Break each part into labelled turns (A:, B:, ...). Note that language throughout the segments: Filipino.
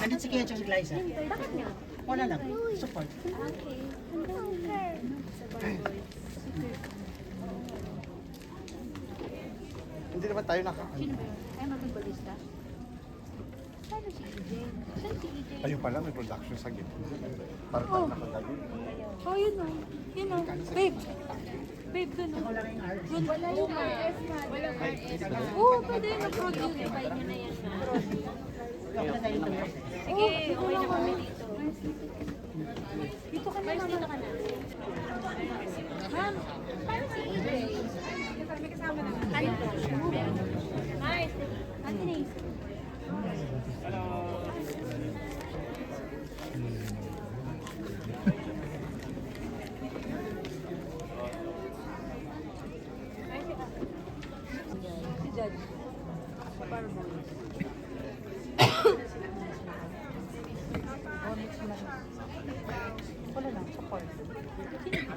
A: Nandito si Kaya at si Glyza.
B: Bakit nga?
A: Wala lang. Support.
B: Okay.
C: Hindi naman tayo naka...
B: Sino ba yun? Ay, mag-balista? Saan si EJ? Saan si EJ?
C: Ayun pala, may production sa gitna. Para tayo nakagabi.
B: Oh, yun o. Yun o. Babe. Babe, dun o.
A: Wala kayong RS.
B: Wala yung RS na. Walang RS na. Oo, pwede na produce. Ibay nyo na yan na.
A: Wala na tayo ito.
B: Sige, okay na kami dito. Dito ka na, dito ka na. Ma'am, paano si EJ? May kasama na. Ano? Nice. Ate Nace. Si Judge. Barboy.
A: Wala lang. Support.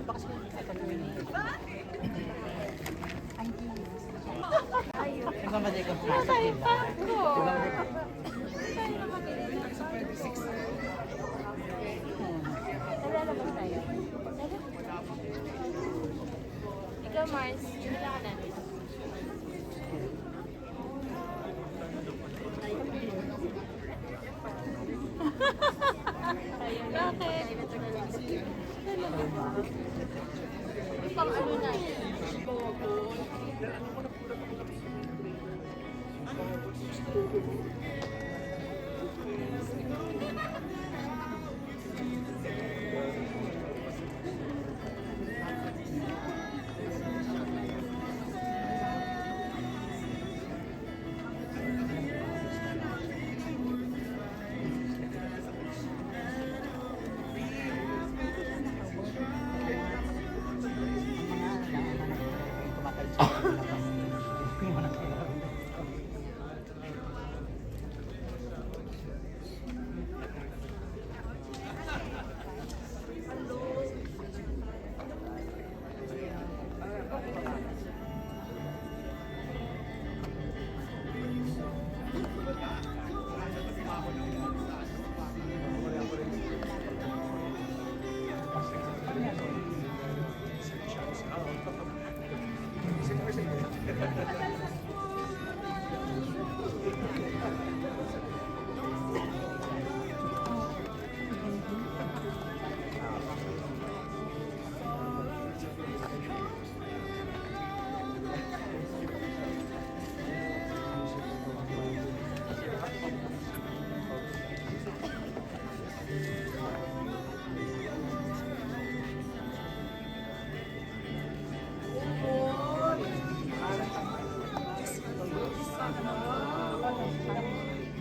A: Baka sila ito na yun. Nagmamadali ka po.
B: Lalabas tayo. Ikaw, Mars. Wala ka na. Bakit? Pang ano na yun?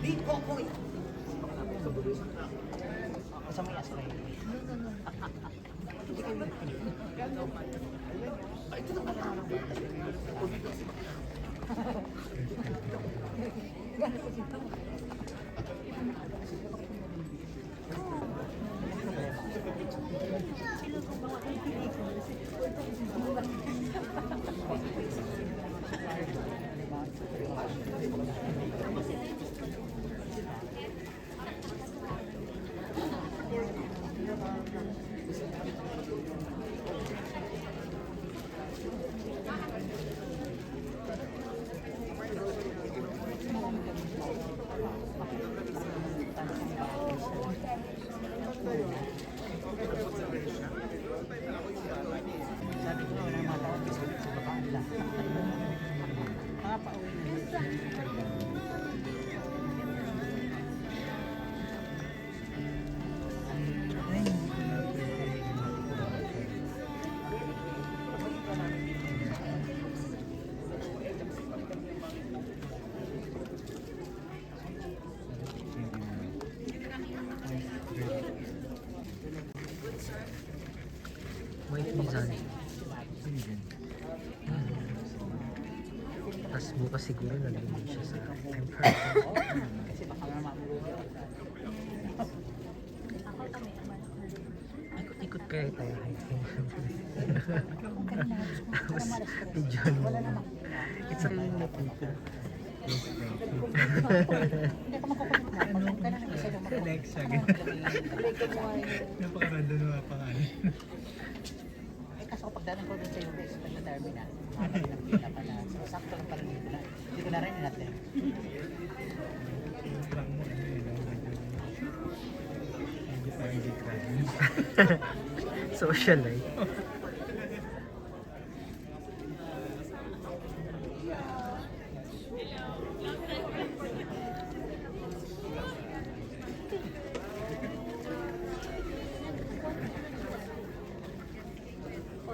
A: Big Kokoy! Asa may asray? Ito na pala. Sabi ko, wala matawag sa babaan lang. Mga pauwi na.
D: White Mizan. Tapos bukas siguro nandun siya sa Empire.
A: Kasi baka mamamulog.
D: Ikot-ikot kaya tayo. Tapos ni John. It's a really na people.
A: Hindi ka makukulit na. Kailangan isa lang
D: Select siya.
A: Like mo ay...
D: Napakarando na pangalan.
A: Eh, kaso kapag danan ko dun sa US, pag na-terminal, makakali ng pila pala. So, sakto lang pala dito na. Hindi ko na rin natin.
D: Parang mo ano yun. Medyo private ka. Social life.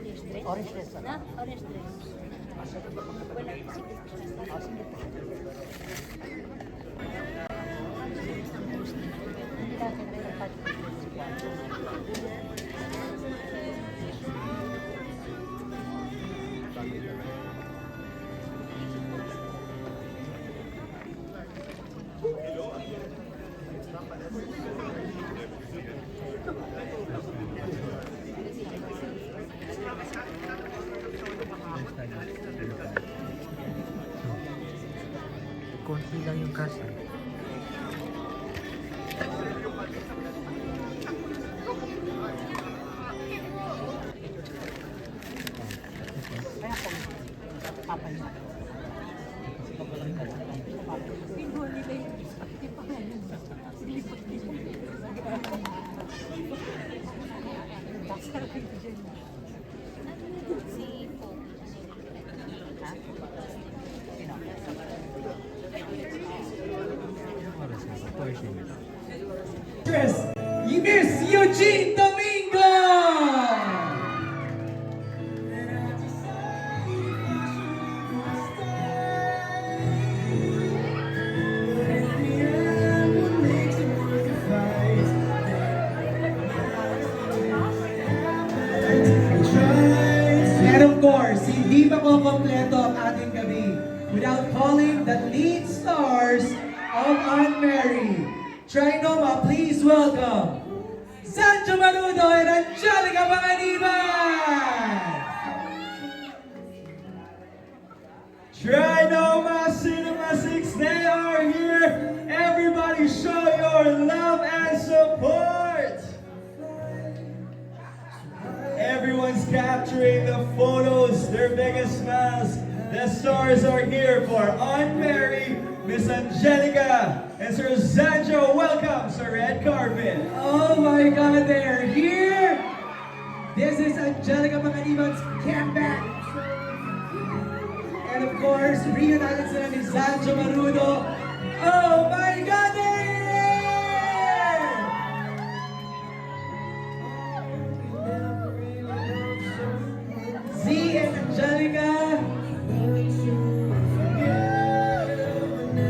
B: Orange dress.
A: Orange dress,
B: Na? Orange dress. Wala.
A: Oh, sige po. Hindi natin rin ang pag-ibig.
D: Konti lang yung cast.
A: Kaya po, papa niya.
B: Si Pope.
A: Ha? Sino?
D: Oras na. Portion.
E: Miss Eugene Domingo! And of course, hindi makokompleto ang ating gabi without calling the lead stars of Unmarried. Trinoma, please welcome Sancho Manudo and Angelica Panganiban! Trinoma Cinema 6, they are here! Everybody show your love and support! Everyone's capturing the photos, their biggest smiles. The stars are here for Unmarried, Miss Angelica, and Sir Sancho. Welcome, Sir Red Carpet. Oh my God, they're here! This is Angelica Panganiban's comeback. And of course, reunited sila ni Sancho Marudo. Oh my God, they're here! Z and Angelica,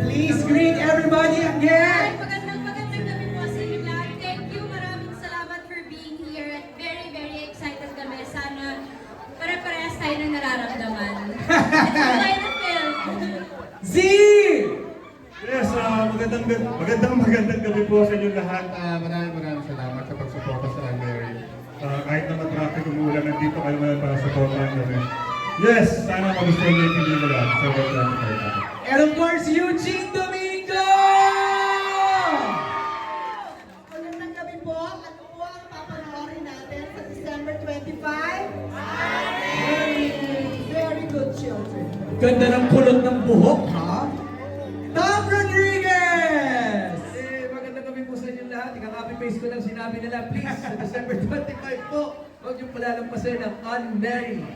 E: please greet everybody again.
B: Magandang gabi po sa inyo lahat. Thank you. Maraming salamat for being here. At very, very excited kami. Sana pare-parehas tayo ng nararamdaman. It's a kind of film.
E: Z!
F: Yes, magandang gabi po sa inyo lahat. Maraming salamat sa pagsuporta sa Unmarried. Kahit na matraffic umuulan, nandito kayo ngayon para supportan kami. Yes, sana magustuhan niyo yung pili nila. Sobrang salamat.
E: And of course, Eugene Domingo!
G: Magandang gabi po. Ano po ang papanoorin natin sa December 25? Very good children.
E: Ganda ng kulot ng buhok, ha? Tom Rodriguez!
H: Magandang gabi po sa inyo lahat. Ika-copy-paste ko lang sinabi nila. Please, sa December 25 po, huwag niyong palalampasin ang Unmarried.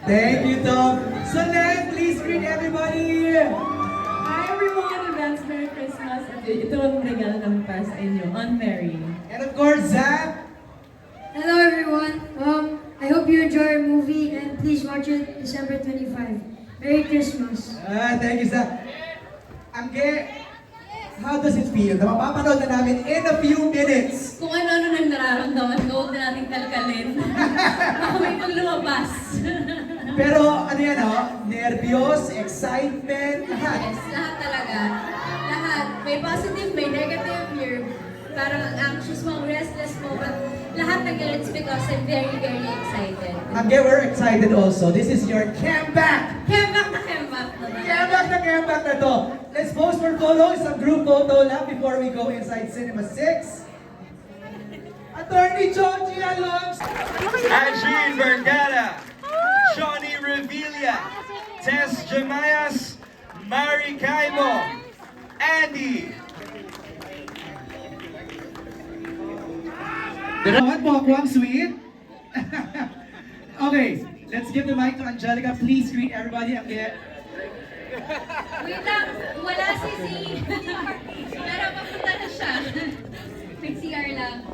E: Thank you, Tom. Solen, please greet everybody!
I: Hi everyone! Advance Merry Christmas! At ito ang regalo namin para sa inyo, Unmarried.
E: And of course, Zach!
J: Hello everyone. I hope you enjoy our movie and please watch it December 25. Merry Christmas.
E: Thank you, Zach. Angge, how does it feel? Na mapapanood na namin in a few minutes.
I: Kung ano-ano nang nararamdaman ko, huwag na nating kalkalin. Baka may pang lumabas.
E: Pero ano yan, nervyos, excitement, lahat.
I: Yes, lahat talaga. Lahat. May positive, may negative. You're parang anxious mo, restless mo, but lahat nag-it's because I'm very, very excited.
E: Angge, we're excited also. This is your comeback!
I: Comeback na comeback.
H: Care back na to. Let's pose for photo. Isang group photo lang before we go inside Cinema 6. Attorney Georgie Alonso.
E: Ajin Vergara, Johnny Revilla, Tess Jamayas, Mari Caimo, Andy.
H: What mo ako ang sweet? Okay, let's give the mic to Angelica. Please greet everybody again.
B: Wait lang, wala si pero papunta na siya. Nag-CR lang.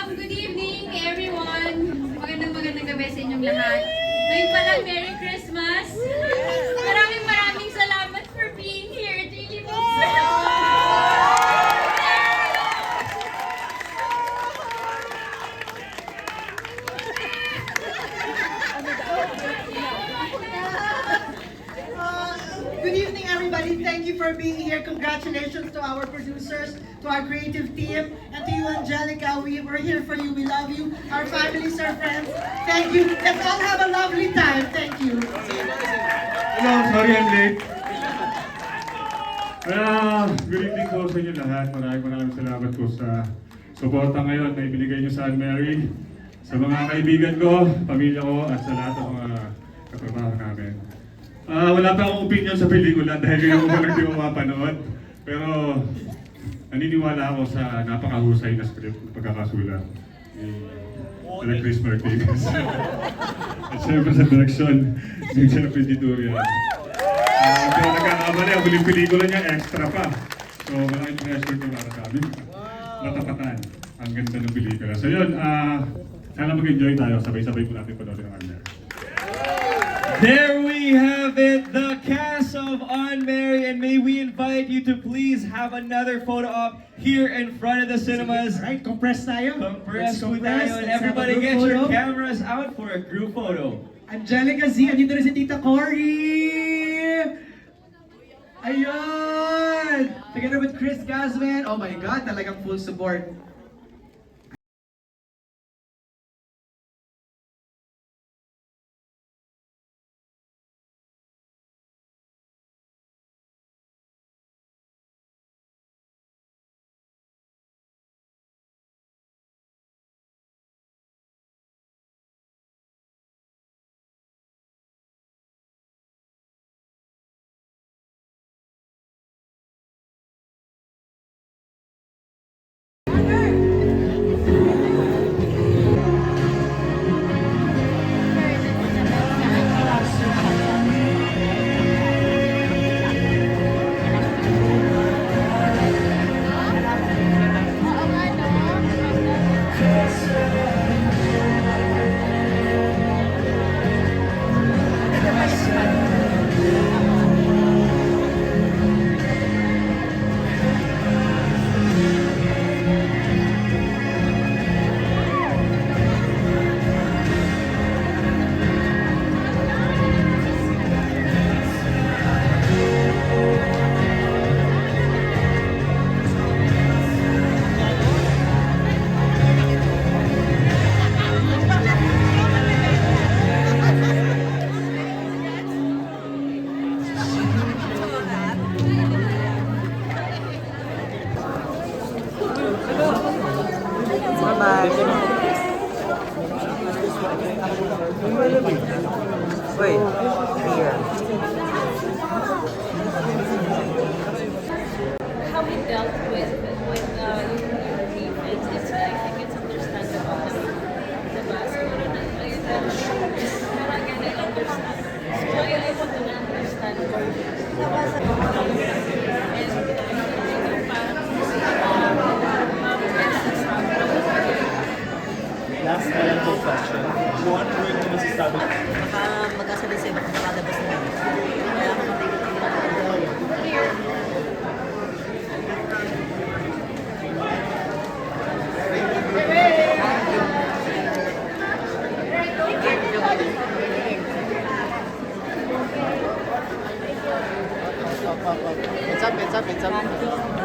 B: Good evening everyone. Magandang gabi sa inyong lahat. Ngayon pa lang, Merry Christmas. Maraming salamat for being here. It really means a lot.
G: Good evening, everybody. Thank you for being here. Congratulations to our producers, to our creative team, and to you, Angelica. We're here for you. We love you. Our families, our friends. Thank you. Let's all have a lovely time. Thank you.
F: Hello, sorry I'm late. Good evening po sa inyo lahat. Maraming salamat po sa suporta ngayon na ibinigay niyo sa Anne Mary, sa mga kaibigan ko, pamilya ko, at sa lahat ng mga katrabaho namin. Wala pa akong opinion sa pelikula dahil ngayon ko lang di ko mapanood. Pero naniniwala ako sa napakahusay na script ng pagkakasulat ni Chris Martinez. At syempre sa direction ni Jeffrey Di Turia. Pero nagkakamali, ang huling pelikula niya extra pa. So malaking pressure ko para sa amin. Matapatan ang ganda ng pelikula. So yun, sana mag-enjoy tayo. Sabay-sabay po natin panoorin ang Anne.
E: There we have it, the cast of Anne Mary, and may we invite you to please have another photo op here in front of the cinemas.
H: Right, compress tayo.
E: Compress
H: Let's
E: po tayo, and
H: Let's have a
E: everybody
H: group
E: get your
H: photo.
E: cameras out for a group photo.
H: Angelica Z, andito rin si Tita Cory! Ayun! Together with Chris Gazman. Oh my God, talagang full support.
I: How we dealt with yung grief, I think it's understandable. Diba? Siguro na, parang I understand. So I want to understand more.
K: Last question. Juan, ano yung masasabi?
A: Magkasabay sa iba kung nakalabas na. Kaya ako It's up.